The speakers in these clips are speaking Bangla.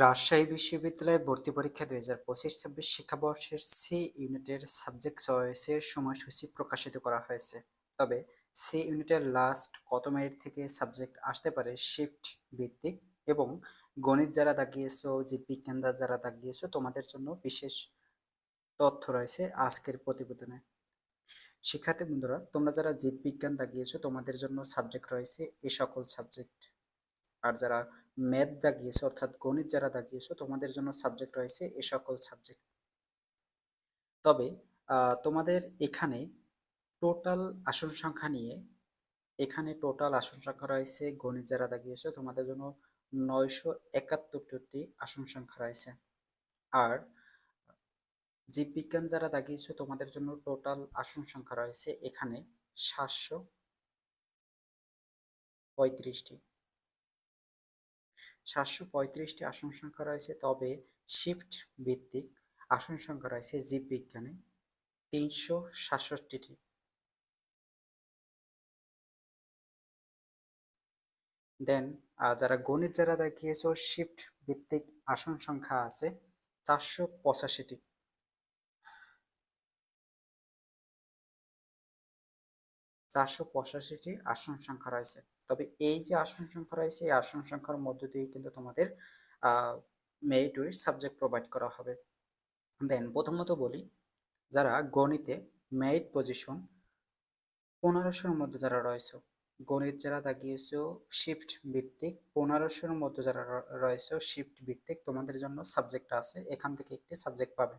রাজশাহী বিশ্ববিদ্যালয়ে ভর্তি পরীক্ষা ২০২৫-২৬ শিক্ষাবর্ষের সি ইউনিটের সাবজেক্ট চয়েসের সময়সূচি প্রকাশিত করা হয়েছে। তবে সি ইউনিটের লাস্ট কত মিনিট থেকে সাবজেক্ট আসতে পারে শিফট ভিত্তিক এবং গণিত যারা দাগিয়েছো, জীববিজ্ঞান যারা দাগিয়েছো তোমাদের জন্য বিশেষ তথ্য রয়েছে আজকের প্রতিবেদনে। শিক্ষার্থী বন্ধুরা, তোমরা যারা জীববিজ্ঞান দাগিয়েছো তোমাদের জন্য সাবজেক্ট রয়েছে এ সকল সাবজেক্ট। আর যারা ম্যাথ দাগিয়েছো অর্থাৎ গণিত যারা দাগিয়েছো তোমাদের জন্য সাবজেক্ট রয়েছে এ সকল সাবজেক্ট। তবে তোমাদের এখানে টোটাল আসন সংখ্যা নিয়ে এখানে টোটাল আসন সংখ্যা রয়েছে গণিত যারা দাগিয়েছো তোমাদের জন্য 971টি আসন সংখ্যা রয়েছে। আর জীববিজ্ঞান যারা দাগিয়েছো তোমাদের জন্য টোটাল আসন সংখ্যা রয়েছে এখানে 735টি। 735টি আসন সংখ্যা রয়েছে, তবে শিফট ভিত্তিক আসন সংখ্যা রয়েছে জীববিজ্ঞানে 367টি। দেন যারা গণিত যারা দেখিয়েছো শিফট ভিত্তিক আসন সংখ্যা আছে 485টি। 485টি আসন সংখ্যা রয়েছে। তবে এই যে আসন সংখ্যা রয়েছে এই আসন সংখ্যার মধ্য দিয়ে কিন্তু তোমাদের মেরিট ওয়াইজ সাবজেক্ট প্রোভাইড করা হবে। দেন প্রথমত বলি, যারা গণিতে মেরিট পজিশন 1500-র মধ্যে যারা রয়েছে, গণিত যারা দাগিয়েছো শিফট ভিত্তিক 1500-র মধ্যে যারা রয়েছে শিফট ভিত্তিক তোমাদের জন্য সাবজেক্ট আছে, এখান থেকে একটি সাবজেক্ট পাবে।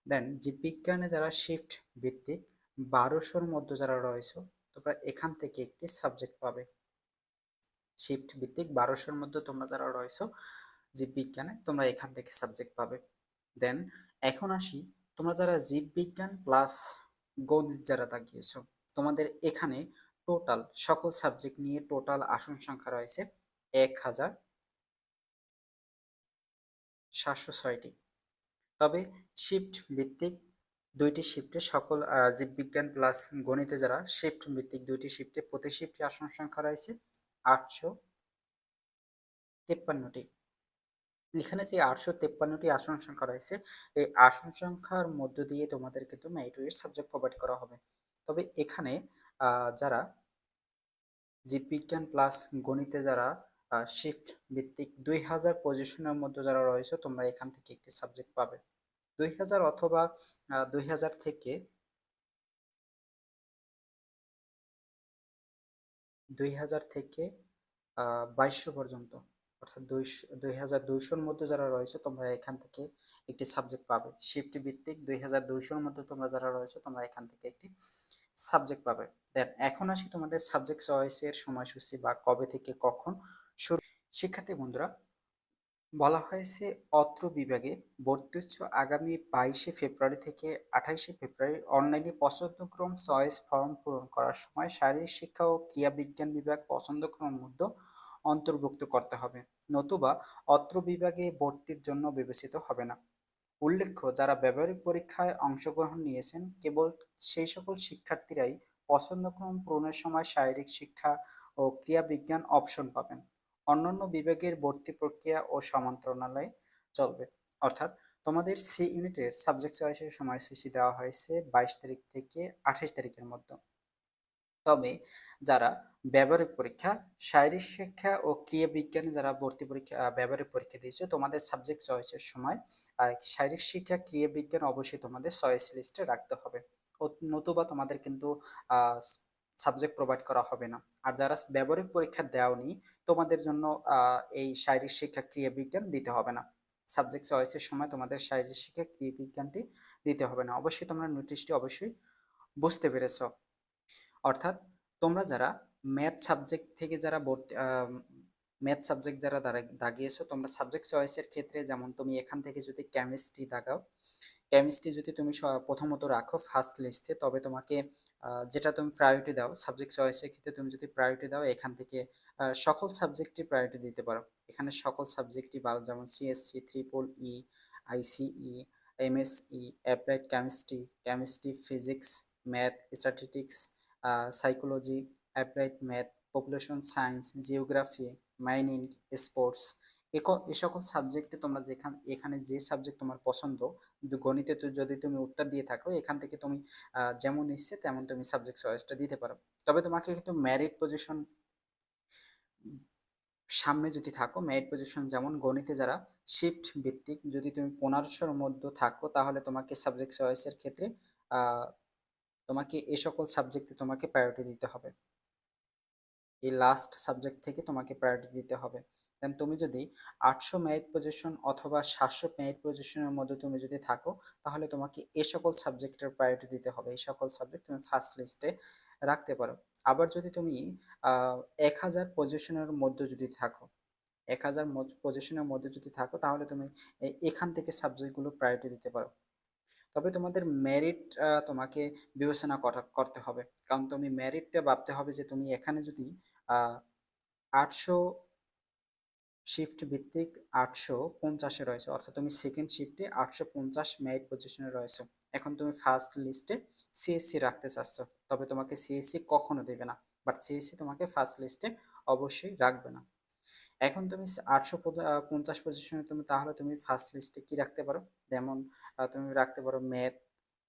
দেন জীববিজ্ঞানে যারা শিফট ভিত্তিক 1200-র মধ্যে যারা রয়েছে তোমরা এখান থেকে একটি সাবজেক্ট পাবে। শিফট ভিত্তিক 1200-র মধ্যে তোমরা যারা রয়েছে জীববিজ্ঞানে তোমরা এখান থেকে সাবজেক্ট পাবে। দেন এখন আসি, তোমরা যারা জীববিজ্ঞান প্লাস গণিত যারা তাকিয়েছো তোমাদের এখানে টোটাল সকল সাবজেক্ট নিয়ে টোটাল আসন সংখ্যা রয়েছে 1706টি। তবে শিফট ভিত্তিক দুইটি শিফটে সকল জীববিজ্ঞান প্লাস গণিতে যারা শিফট ভিত্তিক দুইটি শিফটে প্রতি শিফটে আসন সংখ্যা রয়েছে 853টি। এখানে যে 853টি আসন সংখ্যা রয়েছে এই আসন সংখ্যার মধ্য দিয়ে তোমাদের কিন্তু মেরিট ওয়াইজ সাবজেক্ট প্রোভাইড করা হবে। তবে এখানে যারা জীববিজ্ঞান প্লাস গণিতে যারা শিফট ভিত্তিক 2000 পজিশনের মধ্যে যারা রয়েছে তোমরা এখান থেকে একটি সাবজেক্ট পাবে। 2000 অথবা 2000 থেকে 2000 থেকে 2200 পর্যন্ত, অর্থাৎ 2200-র মধ্যে যারা রয়েছে তোমরা এখান থেকে একটি সাবজেক্ট পাবে। শিফট ভিত্তিক 2200-র মধ্যে তোমরা যারা রয়েছে তোমরা এখান থেকে একটি সাবজেক্ট পাবে। দেন এখন আসি তোমাদের সাবজেক্ট চয়েসের সময়সূচি বা কবে থেকে কখন শুরু। শিক্ষার্থী বন্ধুরা, বলা হয়েছে অত্র বিভাগে ভর্তি হচ্ছে আগামী 22শে ফেব্রুয়ারি থেকে 28শে ফেব্রুয়ারি অনলাইনে পছন্দক্রম চয়েস ফর্ম পূরণ করার সময় শারীরিক শিক্ষা ও ক্রিয়া বিজ্ঞান বিভাগ পছন্দক্রমের মধ্যে অন্তর্ভুক্ত করতে হবে, নতুবা অত্র বিভাগে ভর্তির জন্য বিবেচিত হবে না। উল্লেখ্য, যারা ব্যবহারিক পরীক্ষায় অংশগ্রহণ নিয়েছেন কেবল সেই সকল শিক্ষার্থীরাই পছন্দক্রম পূরণের সময় শারীরিক শিক্ষা ও ক্রিয়া বিজ্ঞান অপশন পাবেন। অন্যান্য বিভাগের ভর্তি প্রক্রিয়া ও সমান্তরালে চলবে। অর্থাৎ তোমাদের সি ইউনিটের সাবজেক্ট চয়েসের সময়সূচি দেওয়া হয়েছে 22 তারিখ থেকে 28 তারিখের মধ্যে। তবে যারা ব্যবহারিক পরীক্ষা, শারীরিক শিক্ষা ও ক্রিয়া বিজ্ঞানে যারা ভর্তি পরীক্ষা ব্যবহারিক পরীক্ষা দিয়েছে তোমাদের সাবজেক্ট চয়েসের সময় শারীরিক শিক্ষা ক্রিয়া বিজ্ঞান অবশ্যই তোমাদের চয়েস লিস্টে রাখতে হবে, নতুবা তোমাদের কিন্তু সাবজেক্ট প্রোভাইড করা হবে না। আর যারা ব্যবহারিক পরীক্ষা দেওনি তোমাদের জন্য এই শারীরিক শিক্ষা ক্রিয়া বিজ্ঞান দিতে হবে না। সাবজেক্ট চয়েসের সময় তোমাদের শারীরিক শিক্ষা ক্রিয়া বিজ্ঞানটি দিতে হবে না। অবশ্যই তোমরা নোটিশটি অবশ্যই বুঝতে পেরেছো। অর্থাৎ তোমরা যারা ম্যাথ সাবজেক্ট থেকে যারা ম্যাথ সাবজেক্ট যারা দাগিয়েছো তোমরা সাবজেক্ট চয়েসের ক্ষেত্রে, যেমন তুমি এখান থেকে যদি কেমিস্ট্রি দাগাও, কেমিস্ট্রি যদি তুমি প্রথমত রাখো ফার্স্ট লিস্টে, তবে তোমাকে যেটা তুমি প্রায়োরিটি দাও সাবজেক্ট চয়েসের ক্ষেত্রে তুমি যদি প্রায়োরিটি দাও এখান থেকে সকল সাবজেক্টই প্রায়োরিটি দিতে পারো। এখানে সকল সাবজেক্টই ভালো, যেমন CSC, triple E, ICE, MSE, applied chemistry, chemistry, physics, math, statistics, psychology, applied math, population science, geography, mining, sports, এ সকল সাবজেক্টে তোমরা এখানে যে সাবজেক্ট তোমার পছন্দ, কিন্তু গণিতে তো যদি তুমি উত্তর দিয়ে থাকো, এখান থেকে তুমি যেমন ইচ্ছে তেমন তুমি সাবজেক্ট চয়েসটা দিতে পারো। তবে তোমাকে কিন্তু মেরিট পজিশন সামনে যদি থাকো, মেরিট পজিশন যেমন গণিতে যারা শিফট ভিত্তিক, যদি তুমি 1500-র মধ্যে থাকো, তাহলে তোমাকে সাবজেক্ট চয়েসের ক্ষেত্রে আহ, তোমাকে এ সকল সাবজেক্টে তোমাকে প্রায়োরিটি দিতে হবে। এই লাস্ট সাবজেক্ট থেকে তোমাকে প্রায়োরিটি দিতে হবে। দেন তুমি যদি 800 মেরিট পজিশন অথবা 700 মেরিট পজিশনের মধ্যে তুমি যদি থাকো, তাহলে তোমাকে এ সকল সাবজেক্টের প্রায়োরিটি দিতে হবে। এই সকল সাবজেক্ট তুমি ফার্স্ট লিস্টে রাখতে পারো। আবার যদি তুমি 1000 পজিশনের মধ্যে যদি থাকো, 1000 পজিশনের মধ্যে যদি থাকো, তাহলে তুমি এখান থেকে সাবজেক্টগুলো প্রায়োরিটি দিতে পারো। তবে তোমাদের মেরিট তোমাকে বিবেচনা করতে হবে, কারণ তুমি মেরিটটা ভাবতে হবে যে তুমি এখানে যদি 800 শিফট ভিত্তিক 850-এ রয়েছে, অর্থাৎ তুমি সেকেন্ড শিফটে 850 মেরিট পজিশনে রয়েছে। এখন তুমি ফার্স্ট লিস্টে সিএসসি রাখতে চাচ্ছ, তবে তোমাকে সিএসসি কখনো দেবে না, বাট সিএসসি তোমাকে ফার্স্ট লিস্টে অবশ্যই রাখবে না। এখন তুমি 850 পজিশনে তাহলে তুমি ফার্স্ট লিস্টে কি রাখতে পারো, যেমন তুমি রাখতে পারো ম্যাথ,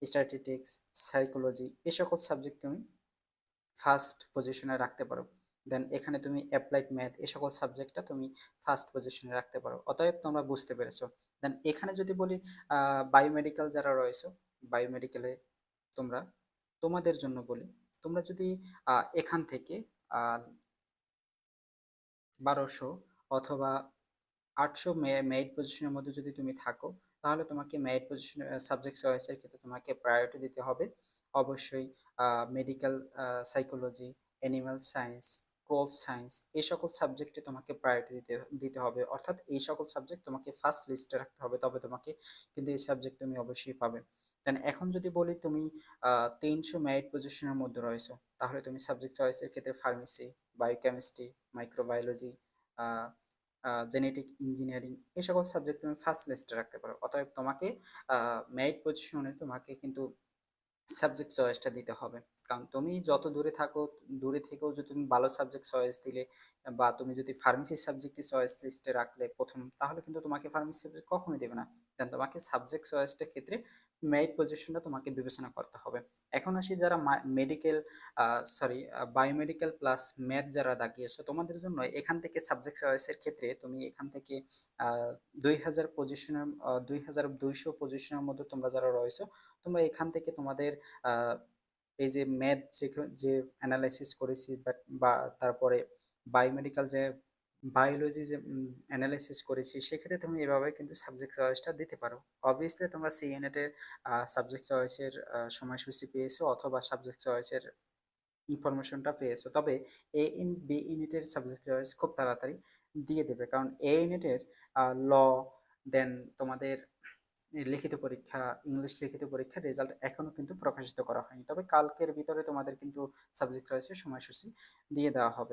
স্ট্যাটিস্টিক্স, সাইকোলজি, এই সকল সাবজেক্ট তুমি ফার্স্ট পজিশনে রাখতে পারো। দেন এখানে তুমি অ্যাপ্লাইড ম্যাথ, এই সকল সাবজেক্টটা তুমি ফার্স্ট পজিশনে রাখতে পারো। অতএব তোমরা বুঝতে পেরেছো। দেন এখানে যদি বলি বায়োমেডিক্যাল যারা রয়েছে, বায়োমেডিক্যালে তোমরা, তোমাদের জন্য বলি, তোমরা যদি এখান থেকে 1200 অথবা 800 মেরিট পজিশনের মধ্যে যদি তুমি থাকো, তাহলে তোমাকে মেরিট পজিশন সাবজেক্ট চয়েসের ক্ষেত্রে তোমাকে প্রায়োরিটি দিতে হবে অবশ্যই medical, psychology, animal science, crop science, এই সকল সাবজেক্টে তোমাকে প্রায়োরিটি দিতে হবে। অর্থাৎ এই সকল সাবজেক্ট তোমাকে ফার্স্ট লিস্টে রাখতে হবে, তবে তোমাকে কিন্তু এই সাবজেক্ট তুমি অবশ্যই পাবে। দেন এখন যদি বলি তুমি 300 মেরিট পজিশনের মধ্যে রয়েছো, তাহলে তুমি সাবজেক্ট চয়েসের ক্ষেত্রে pharmacy, biochemistry, microbiology, genetic engineering, এই সকল সাবজেক্ট তুমি ফার্স্ট লিস্টে রাখতে পারো। অতএব তোমাকে মেরিট পজিশনে তোমাকে কিন্তু সাবজেক্ট চয়েসটা দিতে হবে, কারণ তুমি যত দূরে থাকো, দূরে থেকেও যদি তুমি ভালো সাবজেক্ট চয়েস দিলে, বা তুমি যদি ফার্মেসি সাবজেক্টে চয়েস লিস্টে রাখলে প্রথম, তাহলে কিন্তু তোমাকে ফার্মেসি সাবজেক্ট কখনোই দেবে না। দেন তোমাকে সাবজেক্ট চয়েসটার ক্ষেত্রে মেরিট পজিশনটা তোমাকে বিবেচনা করতে হবে। এখন আসি যারা মেডিকেল, বায়োমেডিক্যাল প্লাস ম্যাথ যারা দাগিয়েছো, তোমাদের জন্য এখান থেকে সাবজেক্ট চয়েসের ক্ষেত্রে তুমি এখান থেকে 2000 পজিশনের, 2200 পজিশনের মধ্যে তোমরা যারা রয়েছো, তোমরা এখান থেকে তোমাদের এই যে ম্যাথ যে অ্যানালাইসিস করেছি, বা তারপরে বায়োমেডিক্যাল যে বায়োলজি যে অ্যানালাইসিস করেছি, সেক্ষেত্রে তুমি এভাবে কিন্তু সাবজেক্ট চয়েসটা দিতে পারো। অবভিয়াসলি তোমরা সি ইউনিটের সাবজেক্ট চয়েসের সময়সূচি পেয়েছো, অথবা সাবজেক্ট চয়েসের ইনফরমেশনটা পেয়েছো, তবে বি ইউনিটের সাবজেক্ট চয়েস খুব তাড়াতাড়ি দিয়ে দেবে, কারণ এ ইউনিটের ল, দেন তোমাদের লিখিত পরীক্ষা, ইংলিশ লিখিত পরীক্ষার রেজাল্ট এখনো কিন্তু প্রকাশিত করা হয়নি, তবে কালকের ভিতরে তোমাদের কিন্তু সাবজেক্ট চয়েসের সময়সূচি দিয়ে দেওয়া হবে।